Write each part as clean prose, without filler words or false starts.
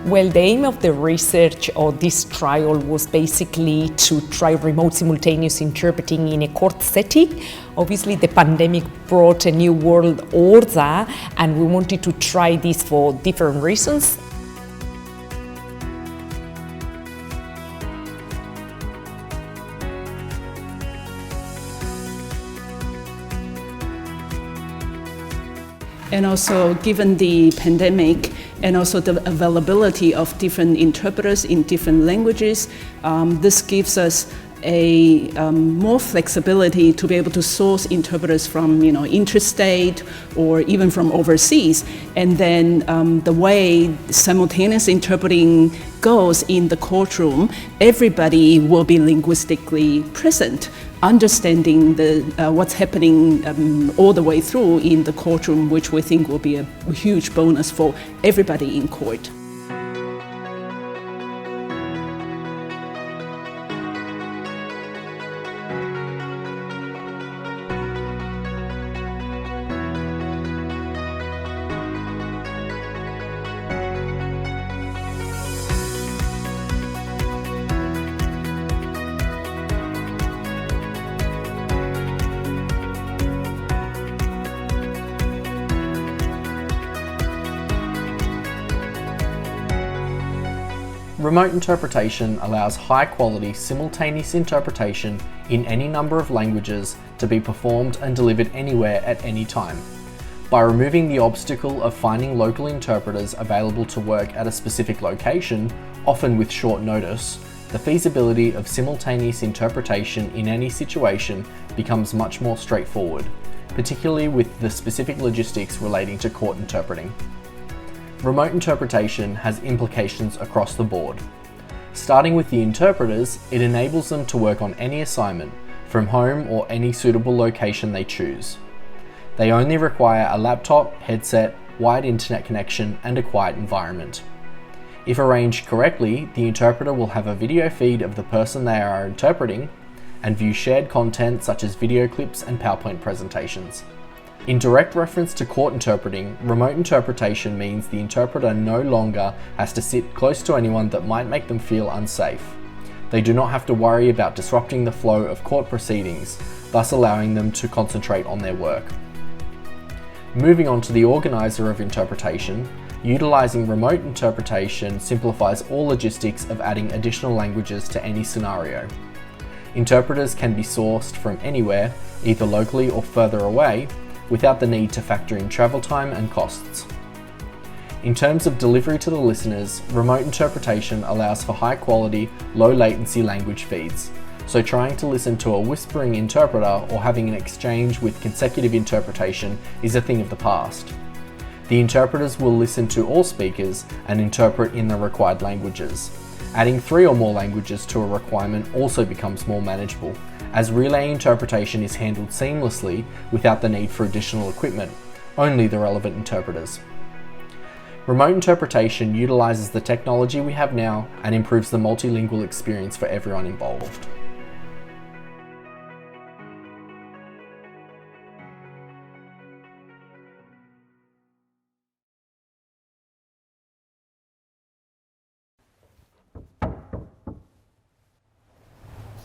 Well, the aim of the research or this trial was basically to try remote simultaneous interpreting in a court setting. Obviously, the pandemic brought a new world order, and we wanted to try this for different reasons. And also, given the pandemic and also the availability of different interpreters in different languages, this gives us a more flexibility to be able to source interpreters from, interstate or even from overseas. And then the way simultaneous interpreting goes in the courtroom, everybody will be linguistically present, understanding what's happening all the way through in the courtroom, which we think will be a huge bonus for everybody in court. Remote interpretation allows high-quality simultaneous interpretation in any number of languages to be performed and delivered anywhere at any time. By removing the obstacle of finding local interpreters available to work at a specific location, often with short notice, the feasibility of simultaneous interpretation in any situation becomes much more straightforward, particularly with the specific logistics relating to court interpreting. Remote interpretation has implications across the board. Starting with the interpreters, it enables them to work on any assignment, from home or any suitable location they choose. They only require a laptop, headset, wide internet connection, and a quiet environment. If arranged correctly, the interpreter will have a video feed of the person they are interpreting and view shared content such as video clips and PowerPoint presentations. In direct reference to court interpreting, remote interpretation means the interpreter no longer has to sit close to anyone that might make them feel unsafe. They do not have to worry about disrupting the flow of court proceedings, thus allowing them to concentrate on their work. Moving on to the organizer of interpretation, utilizing remote interpretation simplifies all logistics of adding additional languages to any scenario. Interpreters can be sourced from anywhere, either locally or further away, without the need to factor in travel time and costs. In terms of delivery to the listeners, remote interpretation allows for high quality, low latency language feeds, so trying to listen to a whispering interpreter or having an exchange with consecutive interpretation is a thing of the past. The interpreters will listen to all speakers and interpret in the required languages. Adding 3 or more languages to a requirement also becomes more manageable, as relay interpretation is handled seamlessly without the need for additional equipment, only the relevant interpreters. Remote interpretation utilizes the technology we have now and improves the multilingual experience for everyone involved.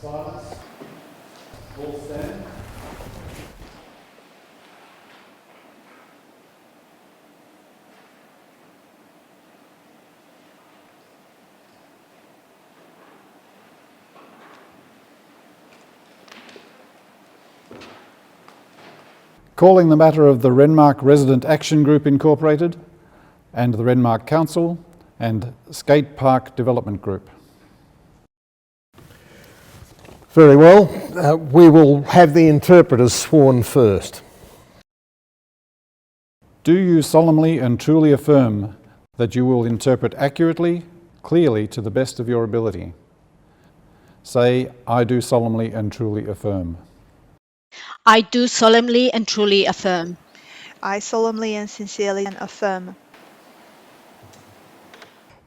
Silence. All stand. Calling the matter of the Renmark Resident Action Group Incorporated and the Renmark Council and Skate Park Development Group. Very well. We will have the interpreters sworn first. Do you solemnly and truly affirm that you will interpret accurately, clearly, to the best of your ability? Say, I do solemnly and truly affirm. I do solemnly and truly affirm. I solemnly and sincerely affirm.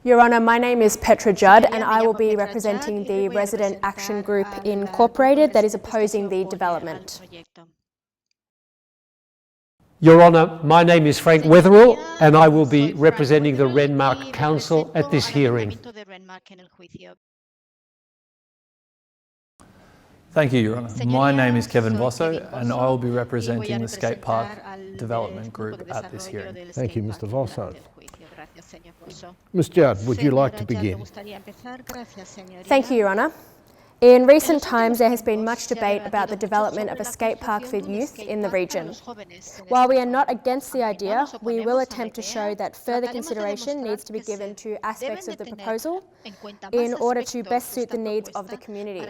Your Honour, my name is Petra Judd and I will be representing the Resident Action Group Incorporated that is opposing the development. Your Honour, my name is Frank Wetherill and I will be representing the Renmark Council at this hearing. Thank you, Your Honour. My name is Kevin Vosso and I will be representing the Skate Park Development Group at this hearing. Thank you, Mr. Vosso. Ms. Judd, would you like to begin? Thank you, Your Honour. In recent times, there has been much debate about the development of a skate park for youth in the region. While we are not against the idea, we will attempt to show that further consideration needs to be given to aspects of the proposal in order to best suit the needs of the community.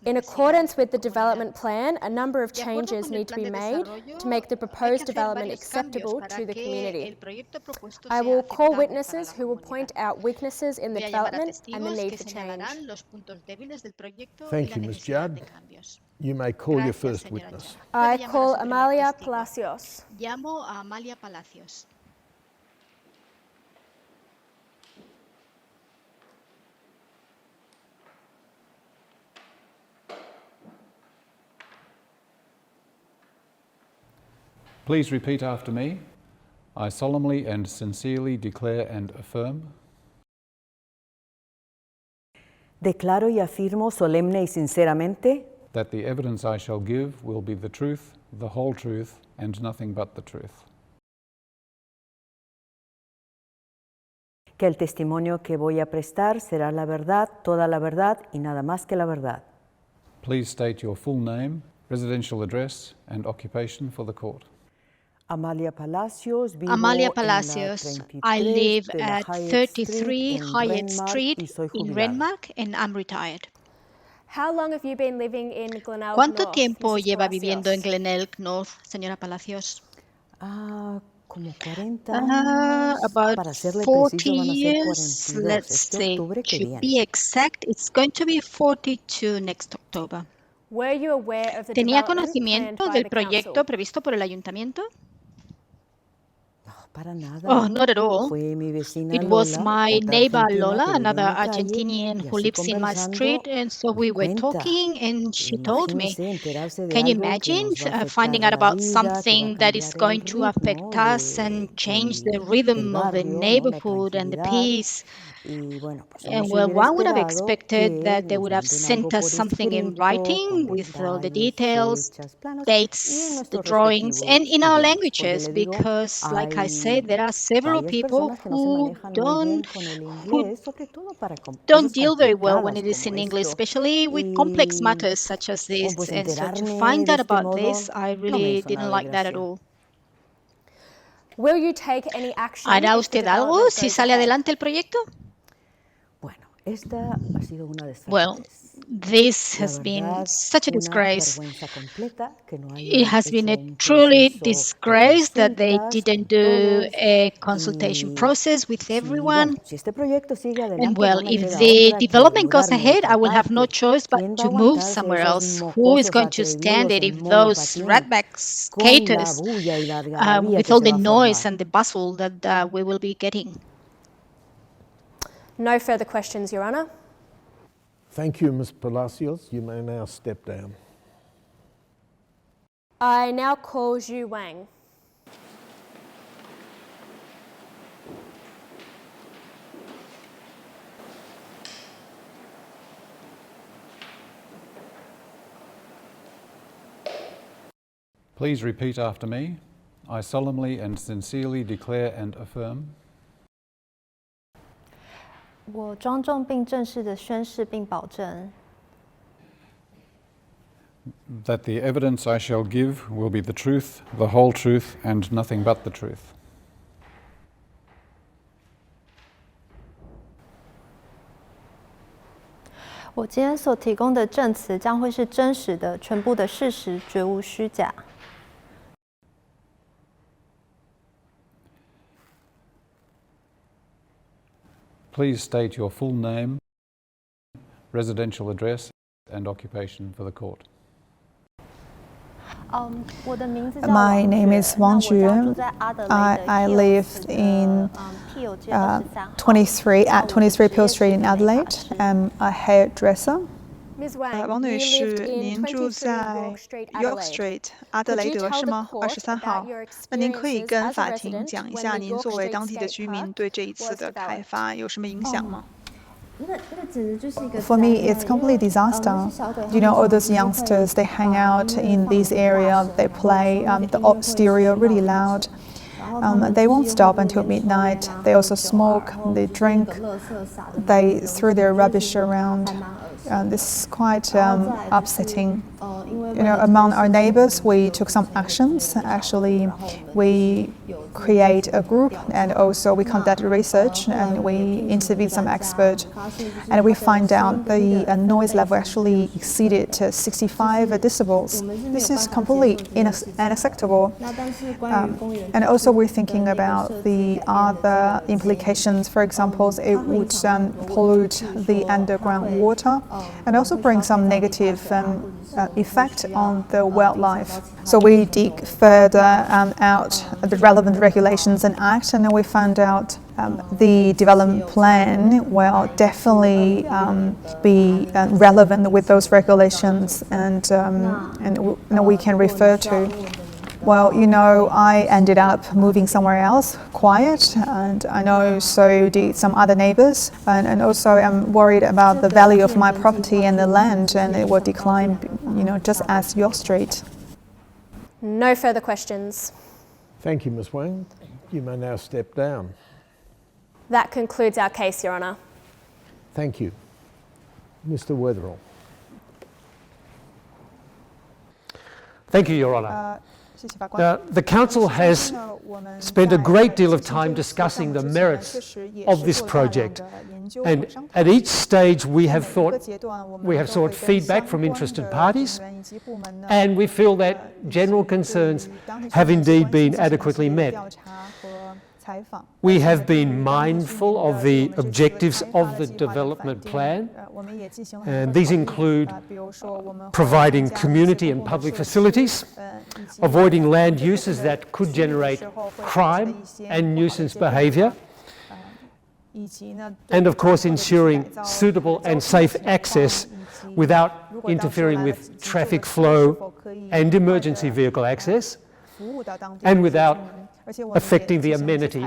In accordance with the development plan, a number of changes need to be made to make the proposed development acceptable to the community. I will call witnesses who will point out weaknesses in the development and the need for change. Thank you, Ms. Judd. You may call your first witness. I call Amalia Palacios. Llamo a Amalia Palacios. Please repeat after me. I solemnly and sincerely declare and affirm Declaro y afirmo solemne y sinceramente that the evidence I shall give will be the truth, the whole truth, and nothing but the truth. que el testimonio que voy a prestar será la verdad, toda la verdad y nada más que la verdad. Please state your full name, residential address, and occupation for the court. Amalia Palacios. Amalia Palacios. I live at 33 Hyatt Street in Renmark and I'm retired. How long have you been living in Glenelg ¿Cuánto North, tiempo Mrs. lleva Palacios? viviendo en Glenelg North, señora Palacios? Como 40 años. About Para serle 40 preciso, van a ser years. 42. Let's see. To be exact, it's going to be 42 next October. Were you aware of the ¿Tenía development conocimiento planned by del the proyecto council? previsto por el ayuntamiento? Para nada. Oh, not at all. Fue mi vecina It was Lola, my otra neighbor argentina Lola, que vive en another mi calle, Argentinian y who así lives in my conversando, street, and so we were cuenta. talking, and she told me, Imagínese enterarse de can you algo que imagine nos va a afectar finding out la about vida, que va a something that is cambiar el going to affect ritmo us and change del the rhythm of the barrio, ¿no? La neighborhood and the tranquilidad. peace? Y bueno, pues uno And se well, hubiera one would have esperado expected que that they nos would have manden algo sent us por something in escrito, writing con with all the detalles, details, fechas, planos, y en dates, the nuestros drawings, and in our idiomas, porque languages, le digo, because, like I hay said, there are several varias people personas que no se who manejan muy bien con el inglés, sobre todo para don't cosas deal very well when complicadas it is como in English, esto. especially with complex Y matters such as this. pues And so to enterarme find de out este about modo this, I no me really hizo didn't nada de like that at gracia. all. Will you take any action ¿Hará if the usted algo development si goes sale ahead? adelante el proyecto? Bueno, esta ha sido una Well, desfachatez. this La has been verdad, such a una disgrace. vergüenza completa que no It hayan has been hecho a un truly proceso disgrace that they citas didn't con do todos. a consultation Y process with si, everyone. bueno, si este proyecto sigue And adelante, well, no me if queda the otra que development goes mudarme a ahead, otra I will have no parte. choice but ¿Quién va to a move aguantarse somewhere esos else? Who is mocosos going to stand atrevidos it en if modo those patín ratback con la skaters, bulla y la algarabía with que all se the va a noise formar? and the bustle that we will be getting? No further questions, Your Honour. Thank you, Ms. Palacios. You may now step down. I now call Zhu Wang. Please repeat after me. I solemnly and sincerely declare and affirm 我庄重并正式地宣誓并保证， that the evidence I shall give will be the truth, the whole truth, and nothing but the truth. 我今天所提供的证词将会是真实的、全部的事实，绝无虚假。 Please state your full name, residential address, and occupation for the court. My name is Wang Juyuan. I live in 23 Peel Street in Adelaide. I'm a hairdresser. Ms. Wang, 王女 you 士， lived in 您住 23在 York Street, York Adelaide. Street 阿德 Could 雷 you 德 tell 是 the 吗 court ？23 号 about your 那您可以 experiences 跟 as a 法庭 resident 讲一 when 下 the 您 York 作为 Street 当地的 skate 居民 park 对这一次 was 的开 developed? 发有什么影响吗？ For me, it's complete disaster. You know, all those youngsters, they hang out in this area, they play the stereo really loud. They won't stop until midnight. They also smoke, they drink, they throw their rubbish around. This is quite upsetting. You know, among our neighbors, we took some actions. Actually, we create a group and also we conduct research and we interviewed some experts. And we find out the noise level actually exceeded 65 decibels. This is completely unacceptable. And also we're thinking about the other implications. For example, it would pollute the underground water and also bring some negative effect on the wildlife. So we dig further out the relevant regulations and act, and then we found out the development plan will definitely be relevant with those regulations, and we can refer to. Well, you know, I ended up moving somewhere else, quiet, and I know so did some other neighbors. And also I'm worried about the value of my property and the land, and it will decline, you know, just as York Street. No further questions. Thank you, Ms. Wang. You may now step down. That concludes our case, Your Honour. Thank you. Mr. Wetherell. Thank you, Your Honour. The Council has spent a great deal of time discussing the merits of this project, and at each stage we have sought feedback from interested parties, and we feel that general concerns have indeed been adequately met. We have been mindful of the objectives of the development plan, and these include providing community and public facilities, avoiding land uses that could generate crime and nuisance behaviour, and of course ensuring suitable and safe access without interfering with traffic flow and emergency vehicle access, and without affecting the amenity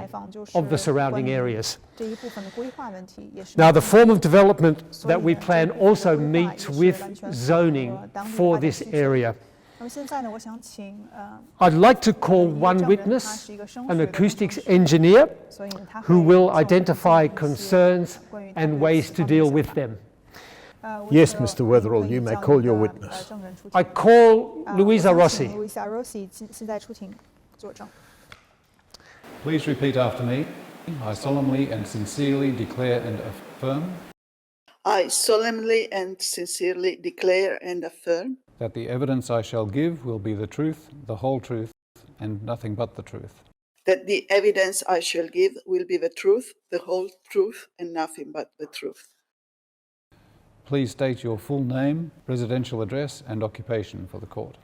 of the surrounding areas. Now, the form of development that we plan also meets with zoning for this area. I'd like to call one witness, an acoustics engineer, who will identify concerns and ways to deal with them. Yes, Mr. Wetherell, you may call your witness. I call Luisa Rossi. Please repeat after me. I solemnly and sincerely declare and affirm. I solemnly and sincerely declare and affirm that the evidence I shall give will be the truth, the whole truth, and nothing but the truth. That the evidence I shall give will be the truth, the whole truth, and nothing but the truth. Please state your full name, residential address, and occupation for the court.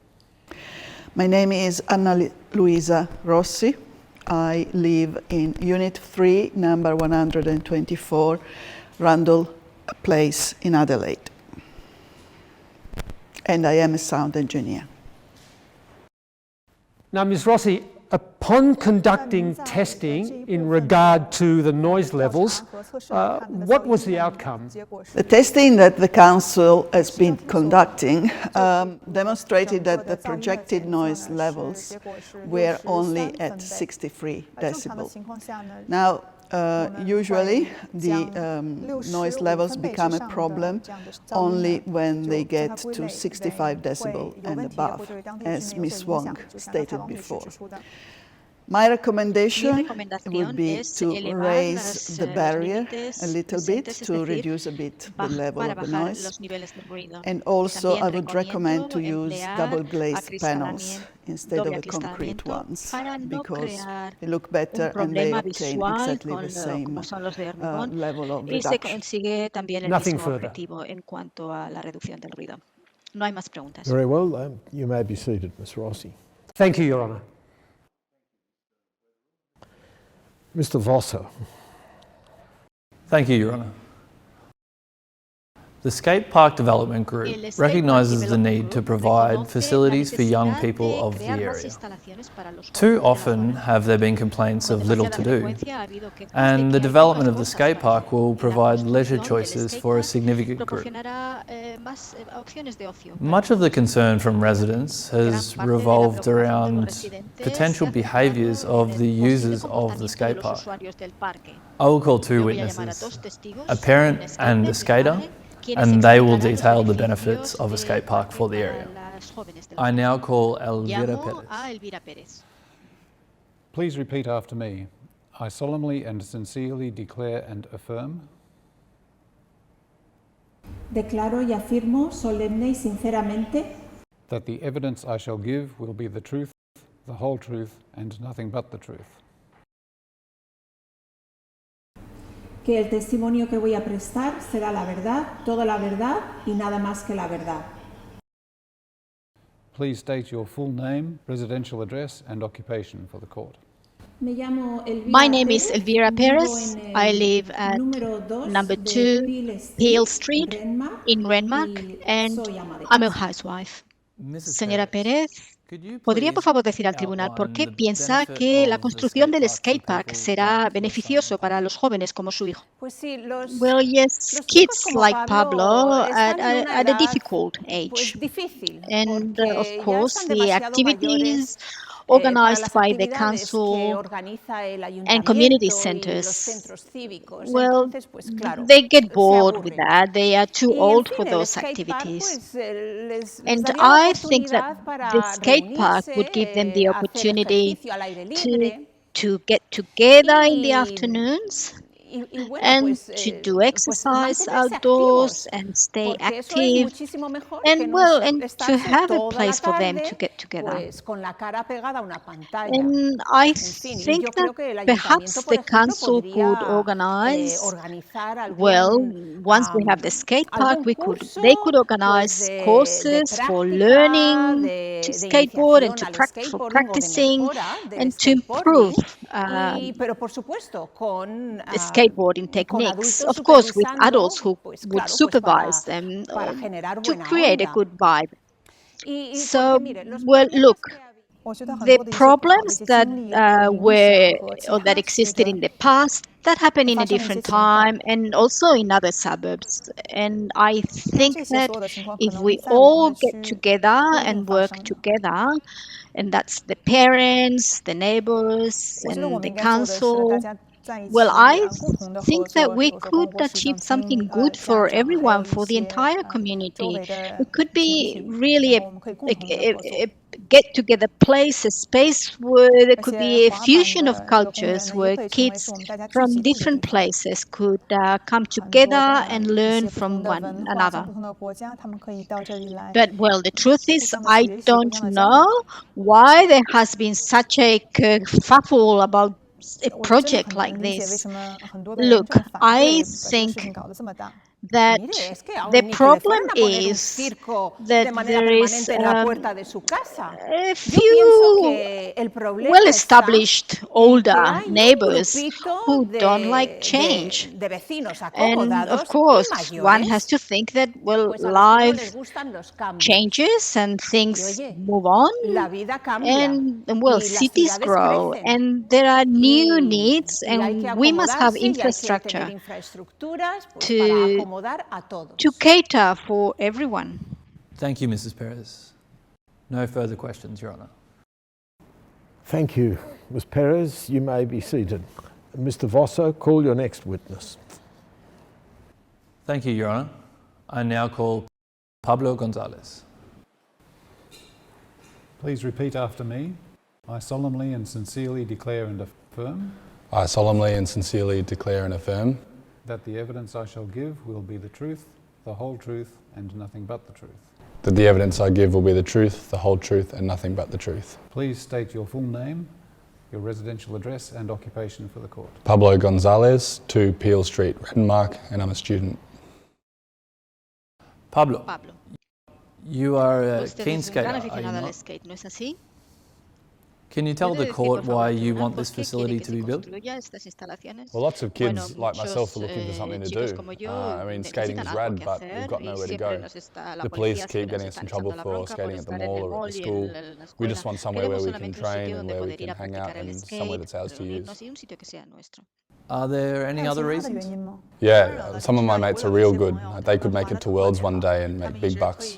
My name is Anna Luisa Rossi. I live in Unit 3, number 124, Rundle Place in Adelaide. And I am a sound engineer. Now, Ms. Rossi, upon conducting testing in regard to the noise levels, what was the outcome? The testing that the Council has been conducting demonstrated that the projected noise levels were only at 63 decibels. Now, usually the noise levels become a problem only when they get to 65 decibel and above, as Ms. Wong stated before. My recommendation would be to raise the barrier a little bit to reduce a bit the level of the noise. And also I would recommend to use double glazed panels instead of the concrete ones because they look better and they obtain exactly the same level of reduction. Nothing further. Very well. You may be seated, Ms. Rossi. Thank you, Your Honour. Mr. Vosser. Thank you, Your Honour. The Skate Park Development Group recognises the need to provide facilities for young people of the area. Too often have there been complaints of little to do, and the development of the skate park will provide leisure choices for a significant group. Much of the concern from residents has revolved around potential behaviours of the users of the skate park. I will call two witnesses, a parent and a skater, and they will detail the benefits of a skate park for the area. I now call Elvira Perez. Please repeat after me. I solemnly and sincerely declare and affirm Declaro y afirmo solemne y sinceramente that the evidence I shall give will be the truth, the whole truth, and nothing but the truth. que el testimonio que voy a prestar será la verdad, toda la verdad y nada más que la verdad. Please state your full name, residential address, and occupation for the court. My name is Elvira Perez. I live at number 2 Peel Street in Renmark, and I'm a housewife. Señora Pérez, ¿podría por favor decir al tribunal por qué piensa que la construcción del skatepark será beneficioso para los jóvenes como su hijo? Well, yes, kids like Pablo at a difficult age. And of course, the activities organized by the council and community centers, well, they get bored with that. They are too old for those activities. And I think that the skate park would give them the opportunity to get together in the afternoons and to do exercise outdoors and stay active, and well, and to have a place for them to get together. And I think that perhaps the council could organize, well, once we have the skate park, they could organize courses for learning to skateboard and for practicing and to improve skateboarding techniques, of course with adults who would supervise them to create a good vibe. So, well, look, the problems that that existed in the past, that happened in a different time and also in other suburbs. And I think that if we all get together and work together, and that's the parents, the neighbors, and the council, well, I think that we could achieve something good for everyone, for the entire community. It could be really a get-together place, a space where there could be a fusion of cultures, where kids from different places could come together and learn from one another. But, well, the truth is, I don't know why there has been such a kerfuffle about a project like this. Look, I think that the problem is that there is a few well-established older neighbors who don't like change. And of course, one has to think that, well, life changes and things move on, and well, cities grow and there are new needs, and we must have infrastructure to cater for everyone. Thank you, Mrs. Perez. No further questions, Your Honour. Thank you, Ms. Perez. You may be seated. Mr. Vosso, call your next witness. Thank you, Your Honour. I now call Pablo Gonzalez. Please repeat after me. I solemnly and sincerely declare and affirm. I solemnly and sincerely declare and affirm that the evidence I shall give will be the truth, the whole truth, and nothing but the truth. That the evidence I give will be the truth, the whole truth, and nothing but the truth. Please state your full name, your residential address, and occupation for the court. Pablo Gonzalez, 2 Peel Street, Renmark, and I'm a student. Pablo, you are a keen skater, are you not? ¿No es así? Can you tell the court why you want this facility to be built? Well, lots of kids like myself are looking for something to do. I mean, skating's rad, but we've got nowhere to go. The police keep getting us in trouble for skating at the mall or at the school. We just want somewhere where we can train and where we can hang out and somewhere that's ours to use. Are there any other reasons? Yeah, some of my mates are real good. They could make it to Worlds one day and make big bucks.